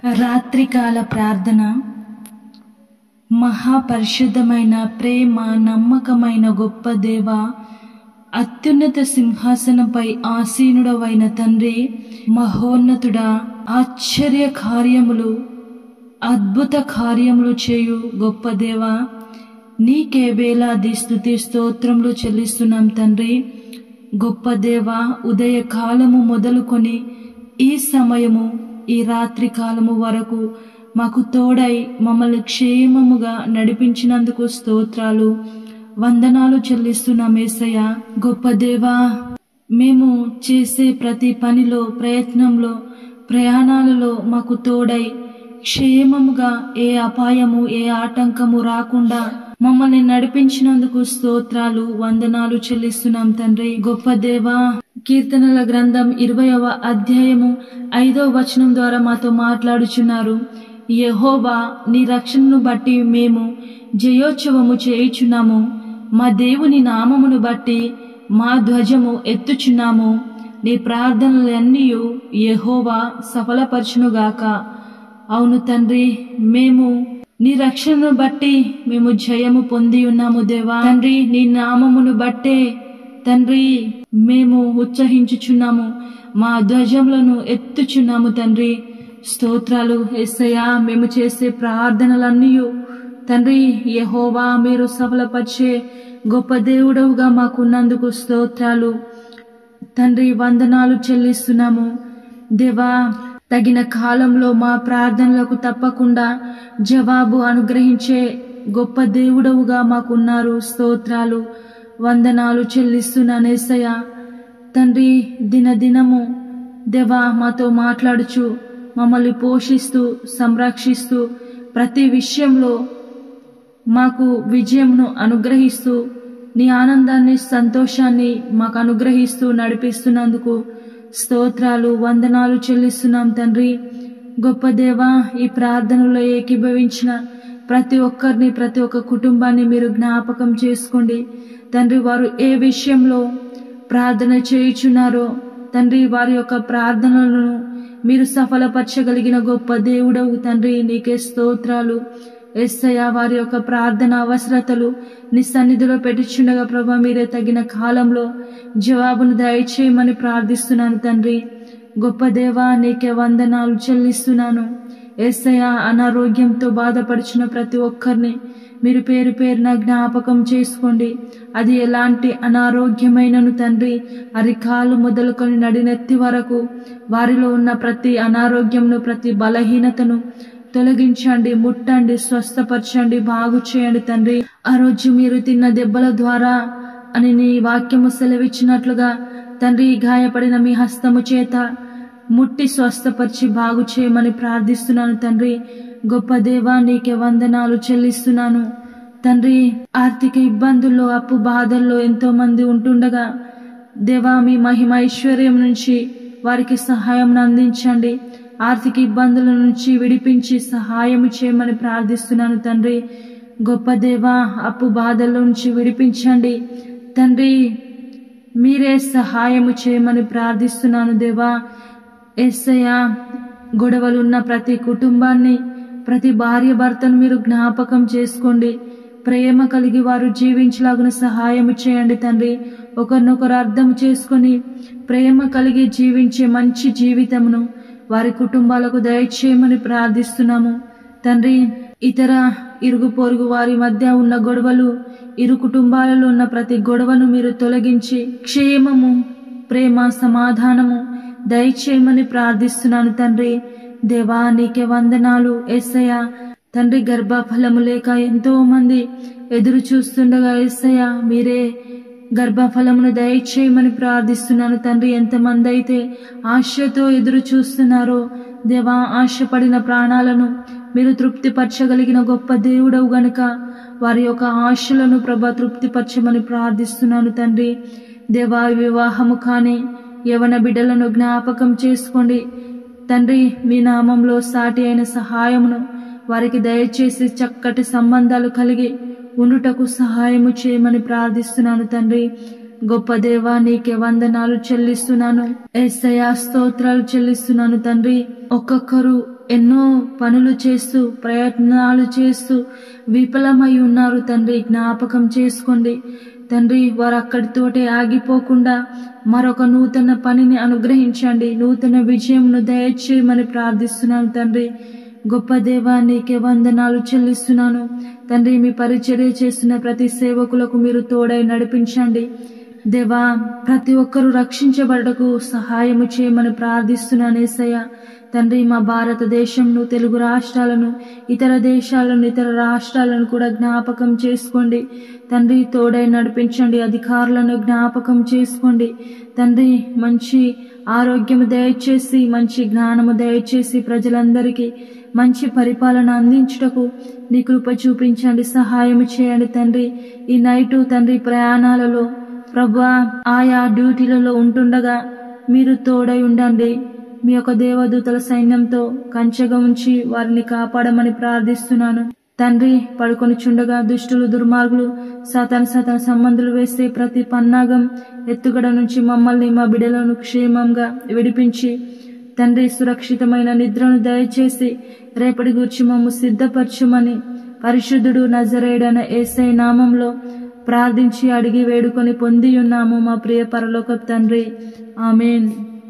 రాత్రికాల ప్రార్థన. మహాపరిశుద్ధమైన ప్రేమ నమ్మకమైన గొప్ప దేవ, అత్యున్నత సింహాసనంపై ఆసీనుడవైన తండ్రి, మహోన్నతుడా, ఆశ్చర్య కార్యములు అద్భుత కార్యములు చేయు గొప్ప దేవ, నీకే వేలాది స్తుతి స్తోత్రములు చెల్లిస్తున్నాం తండ్రి. గొప్ప దేవ, ఉదయ కాలము మొదలుకొని ఈ సమయము, ఈ రాత్రి కాలము వరకు మాకు తోడై మమ్మల్ని క్షేమముగా నడిపించినందుకు స్తోత్రాలు, వందనాలు చెల్లిస్తున్నాం యేసయ్య. గొప్ప దేవా, మేము చేసే ప్రతి పనిలో, ప్రయత్నంలో, ప్రయాణాలలో మాకు తోడై క్షేమముగా ఏ అపాయము, ఏ ఆటంకము రాకుండా మమ్మల్ని నడిపించినందుకు స్తోత్రాలు, వందనాలు చెల్లిస్తున్నాం తండ్రి. గొప్ప దేవా, కీర్తనల గ్రంథం 20వ అధ్యాయము 5వ వచనం ద్వారా మాతో మాట్లాడుచున్నారు. యెహోవా, నీ రక్షణను బట్టి మేము జయోత్సవము చేయుచున్నాము. మా దేవుని నామమును బట్టి మా ధ్వజము ఎత్తుచున్నాము. నీ ప్రార్థనలన్నీ యెహోవా సఫలపరచునుగాక. అవును తండ్రి, మేము నీ రక్షణను బట్టి మేము జయము పొంది ఉన్నాము దేవా. తండ్రి, నీ నామమును బట్టే తండ్రి మేము ఉత్సహించుచున్నాము, మా ధ్వజములను ఎత్తుచున్నాము తండ్రి. స్తోత్రాలు యేసయ్యా. మేము చేసే ప్రార్థనలన్నీ తండ్రి యెహోవా మీరు సఫలపరిచే గొప్ప దేవుడవుగా మాకున్నందుకు స్తోత్రాలు తండ్రి, వందనాలు చెల్లిస్తున్నాము దేవా. తగిన కాలంలో మా ప్రార్థనలకు తప్పకుండా జవాబు అనుగ్రహించే గొప్ప దేవుడవుగా మాకున్నారు. స్తోత్రాలు, వందనాలు చెల్లిస్తున్నాను యేసయ్య. తండ్రి, దినదినము దేవా మాతో మాట్లాడుచు, మమ్మల్ని పోషిస్తూ, సంరక్షిస్తూ, ప్రతి విషయంలో మాకు విజయంను అనుగ్రహిస్తూ, నీ ఆనందాన్ని, సంతోషాన్ని మాకు అనుగ్రహిస్తూ నడిపిస్తున్నందుకు స్తోత్రాలు, వందనాలు చెల్లిస్తున్నాం తండ్రి. గొప్ప దేవా, ఈ ప్రార్థనలో ఏకీభవించిన ప్రతి ఒక్కరిని, ప్రతి ఒక్క కుటుంబాన్ని మీరు జ్ఞాపకం చేసుకోండి తండ్రి. వారు ఏ విషయంలో ప్రార్థన చేయుచున్నారో తండ్రి, వారి యొక్క ప్రార్థనలను మీరు సఫలపరచగలిగిన గొప్ప దేవుడవు తండ్రి. నీకే స్తోత్రాలు యేసయ్య. వారి యొక్క ప్రార్థన అవసరతలు నీ సన్నిధిలో పెట్టుచుండగా ప్రభా, మీరే తగిన కాలంలో జవాబును దయచేయమని ప్రార్థిస్తున్నాను తండ్రి. గొప్ప దేవా, నీకే వందనాలు చెల్లిస్తున్నాను యేసయ్య. అనారోగ్యంతో బాధపడుచున్న ప్రతి ఒక్కరిని మీరు పేరు పేరున జ్ఞాపకం చేసుకోండి. అది ఎలాంటి అనారోగ్యమైనను తండ్రి, అరికాలు మొదలుకొని నడినెత్తి వరకు వారిలో ఉన్న ప్రతి అనారోగ్యంను, ప్రతి బలహీనతను తొలగించండి, ముట్టండి, స్వస్థపరచండి, బాగు చేయండి తండ్రి. ఆ రోజు మీరు తిన్న దెబ్బల ద్వారా అని నీ వాక్యము సెలవిచ్చినట్లుగా తండ్రి, గాయపడిన మీ హస్తము చేత ముట్టి స్వస్థపరిచి బాగు చేయమని ప్రార్థిస్తున్నాను తండ్రి. గొప్ప దేవా, నీకే వందనాలు చెల్లిస్తున్నాను తండ్రి. ఆర్థిక ఇబ్బందుల్లో, అప్పు బాధల్లో ఎంతో మంది ఉంటుండగా దేవా, మీ మహిమ ఐశ్వర్యం నుంచి వారికి సహాయం అందించండి. ఆర్థిక ఇబ్బందుల నుంచి విడిపించి సహాయం చేయమని ప్రార్థిస్తున్నాను తండ్రి. గొప్ప దేవా, అప్పు బాధల నుంచి విడిపించండి తండ్రి. మీరే సహాయము చేయమని ప్రార్థిస్తున్నాను దేవా. యేసయ్య, గొడవలున్న ప్రతి కుటుంబాన్ని, ప్రతి భార్య భర్తను మీరు జ్ఞాపకం చేసుకోండి. ప్రేమ కలిగి వారు జీవించలాగున సహాయం చేయండి తండ్రి. ఒకరినొకరు అర్థం చేసుకొని ప్రేమ కలిగి జీవించే మంచి జీవితమును వారి కుటుంబాలకు దయచేయమని ప్రార్థిస్తున్నాము తండ్రి. ఇతర ఇరుగు పొరుగు వారి మధ్య ఉన్న గొడవలు, ఇరు కుటుంబాలలో ఉన్న ప్రతి గొడవను మీరు తొలగించి క్షేమము, ప్రేమ, సమాధానము దయచేయమని ప్రార్థిస్తున్నాను తండ్రి. దేవా, నీకే వందనాలు యేసయ్య. తండ్రి, గర్భఫలము లేక ఎంతో మంది ఎదురు చూస్తుండగా యేసయ్య, మీరే గర్భఫలమును దయచేయమని ప్రార్థిస్తున్నాను తండ్రి. ఎంతమంది అయితే ఆశతో ఎదురు చూస్తున్నారో దేవా, ఆశపడిన ప్రాణాలను మీరు తృప్తిపరచగలిగిన గొప్ప దేవుడవు గనుక వారి యొక్క ఆశలను ప్రభా తృప్తిపరచమని ప్రార్థిస్తున్నాను తండ్రి. దేవా, వివాహము కాని యవన బిడ్డలను జ్ఞాపకం చేసుకోండి తండ్రి. మీ నామంలో సాటి అయిన సహాయమును వారికి దయచేసి చక్కటి సంబంధాలు కలిగి ఉండుటకు సహాయము చేయమని ప్రార్థిస్తున్నాను తండ్రి. గొప్ప దేవా, నీకే వందనాలు చెల్లిస్తున్నాను యేసయ్యా. స్తోత్రాలు చెల్లిస్తున్నాను తండ్రి. ఒక్కొక్కరు ఎన్నో పనులు చేస్తూ ప్రయత్నాలు చేస్తూ విఫలమై ఉన్నారు తండ్రి. జ్ఞాపకం చేసుకోండి తండ్రి. వారు అక్కడితోటే ఆగిపోకుండా మరొక నూతన పనిని అనుగ్రహించండి. నూతన విజయమును దయచేయమని ప్రార్థిస్తున్నాను తండ్రి. గొప్ప దేవా, నీకే వందనాలు చెల్లిస్తున్నాను తండ్రి. మీ పరిచర్య చేస్తున్న ప్రతి సేవకులకు మీరు తోడై నడిపించండి దేవా. ప్రతి ఒక్కరూ రక్షించబడటకు సహాయము చేయమని ప్రార్థిస్తున్నాను యేసయ్య తండ్రి. మా భారతదేశంను, తెలుగు రాష్ట్రాలను, ఇతర దేశాలను, ఇతర రాష్ట్రాలను కూడా జ్ఞాపకం చేసుకోండి తండ్రి. తోడై నడిపించండి. అధికారులను జ్ఞాపకం చేసుకోండి తండ్రి. మంచి ఆరోగ్యము దయచేసి, మంచి జ్ఞానము దయచేసి, ప్రజలందరికీ మంచి పరిపాలన అందించుటకు నీ కృప చూపించండి, సహాయం చేయండి తండ్రి. ఈ నైటు తండ్రి ప్రయాణాలలో ప్రభువా, ఆయా డ్యూటీలలో ఉంటుండగా మీరు తోడై ఉండండి. మీ యొక్క దేవదూతల సైన్యంతో కంచెగా ఉంచి వారిని కాపాడమని ప్రార్థిస్తున్నాను తండ్రి. పడుకొని చుండగా దుష్టులు, దుర్మార్గులు, సాతాను సంబంధులు వేసే ప్రతి పన్నాగం, ఎత్తుగడ నుంచి మమ్మల్ని, మా బిడ్డలను క్షేమంగా విడిపించి తండ్రి సురక్షితమైన నిద్రను దయచేసి రేపటి గూర్చి మమ్ము సిద్ధపరచుమని పరిశుద్ధుడు నజరేయుడైన యేసయ్య నామంలో ప్రార్థించి అడిగి వేడుకొని పొంది ఉన్నాము మా ప్రియ పరలోకపు తండ్రి. ఆమేన్.